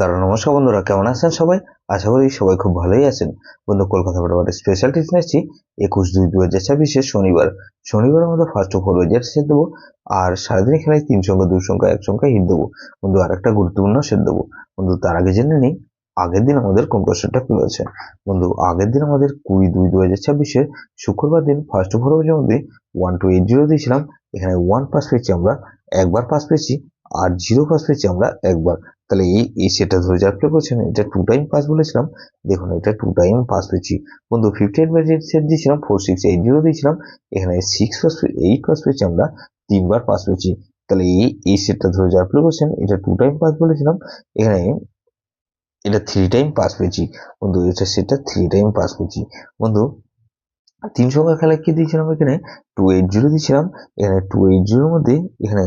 দাদা নমস্কার বন্ধুরা, কেমন আছেন সবাই? আশা করি সবাই খুব ভালোই আছেন। বন্ধু, কলকাতা ফটোফট স্পেশাল টিপস নিচ্ছি 21/2/2026 শনিবারের মধ্যে ফার্স্ট অফ অল ওয়েজার সেট দেবো। আর সারাদিন খেলায় 3 সংখ্যা 2 সংখ্যা 1 সংখ্যা হিট দেবো। বন্ধু, আর একটা গুরুত্বপূর্ণ সেট দেবো। বন্ধু, তার আগে জেনে নিই আগের দিন আমাদের কোন কোশ্চেনটা খুলেছে। বন্ধু, আগের দিন আমাদের 20/2/2026 শুক্রবার দিন ফার্স্ট অফ অল ওয়েজের মধ্যে 1280 দিয়েছিলাম। এখানে 1 পাস পেয়েছি আমরা একবার, পাস পেয়েছি আর 0 পাস পেয়েছি আমরা একবার। তাহলে এই সেটটা ধরে যাওয়ার প্লে করছেন, এটা 2 টাইম পাস বলেছিলাম। দেখুন, এটা 2 টাইম পাস পেয়েছি। বন্ধু, 58 বাজেট সেট দিয়েছিলাম, 4680 দিয়েছিলাম। এখানে 6 পাস 8 পাস পেয়েছি আমরা 3 বার পাস পেয়েছি। তাহলে এই সেটটা ধরে যাওয়ার প্লে করছেন, এটা 2 টাইম পাস বলেছিলাম। এখানে এটা 3 টাইম পাস পেয়েছি। বন্ধু, এটা সেটটা 3 টাইম পাস পেয়েছি। বন্ধু, 3 সংখ্যা খেলায় কি দিয়েছিলাম? এখানে 280 দিয়েছিলাম। এখানে 280 এর মধ্যে এখানে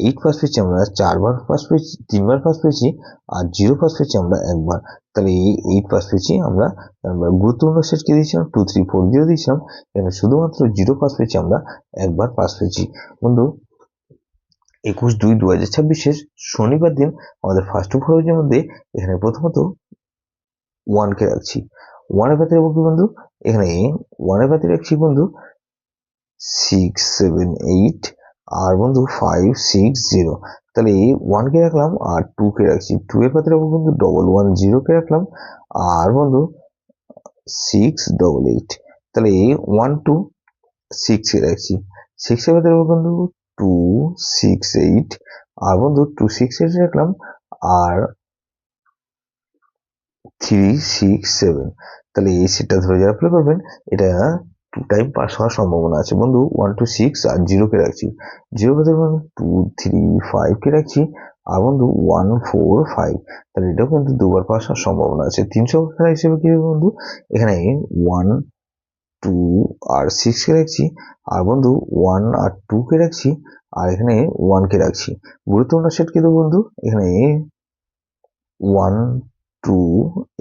8 পাস পেয়েছি আমরা 4 বার পাস পেয়েছি, 3 বার পাস পেয়েছি আর 0 পাস পেয়েছি আমরা একবার। তাহলে এই 8 পাস পেয়েছি আমরা একবার। গুরুত্বপূর্ণ সেট কি দিয়েছিলাম? 2340 দিয়েছিলাম। এখানে শুধুমাত্র 0 পাস পেয়েছি আমরা একবার পাস পেয়েছি। বন্ধু, 21/2/2026 শনিবার দিন আমাদের ফার্স্ট অফ অল মধ্যে এখানে প্রথমত 1 কে রাখছি। 1 এর ভেতরে কি বন্ধু? এখানে 1 এর ভেতরে রাখছি বন্ধু 6 7 8 আর বন্ধু 5 6 0। তাহলে এই 1 কে রাখলাম আর 2 কে রাখছি। 2 এর ভেতরে বন্ধু 110 কে রাখলাম আর বন্ধু 6 8 8। তাহলে এই 1 2 6 কে রাখছি। 6 এর ভেতরে বন্ধু 2 6 8 আর বন্ধু 2 6 8 রাখলাম আর 3 6 7। তাহলে এই সেটটা ধরে যাওয়ার প্লে করবেন, এটা 2 টাইম পাস হওয়ার সম্ভাবনা আছে। বন্ধু, 1 2 6 আর 0 কে রাখছি। 0 ভেতরে বন্ধু 2 3 5 কে রাখছি আর বন্ধু 1 4 5। তাহলে এটাও কিন্তু দুবার পাস হওয়ার সম্ভাবনা আছে। 300 খেলা হিসেবে কি হবে বন্ধু? এখানে 1 2 আর 6 কে রাখছি আর বন্ধু 1 আর 2 কে রাখছি আর এখানে 1 কে রাখছি। গুরুত্বপূর্ণ সেট কিন্তু বন্ধু এখানে 1 2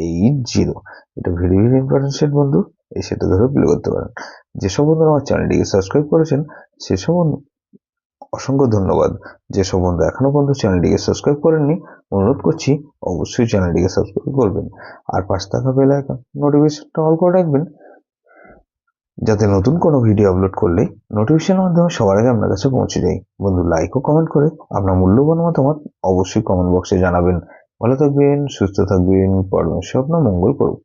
8 0। এটা ভেরি ভেরি ইম্পর্টেন্ট সেট বন্ধু। এই সেটটা ধরে প্লে করতে পারেন। যেসব বন্ধুরা আমার চ্যানেলটিকে সাবস্ক্রাইব করেছেন সেসব অসংখ্য ধন্যবাদ। যেসব বন্ধু এখনো পর্যন্ত চ্যানেলটিকে সাবস্ক্রাইব করেননি, অনুরোধ করছি অবশ্যই চ্যানেলটিকে সাবস্ক্রাইব করবেন আর পাশে থাকা বেল আইকন নোটিফিকেশনটা অল করে রাখবেন, যাতে নতুন কোনো ভিডিও আপলোড করলে নোটিফিকেশনের মাধ্যমে সবার আগে আপনার কাছে পৌঁছে যায়। বন্ধু, লাইক ও কমেন্ট করে আপনার মূল্যবান মতামত অবশ্যই কমেন্ট বক্সে জানাবেন। ভালো থাকবেন, সুস্থ থাকবেন, পরমেশ্বর আপনার মঙ্গল করুন।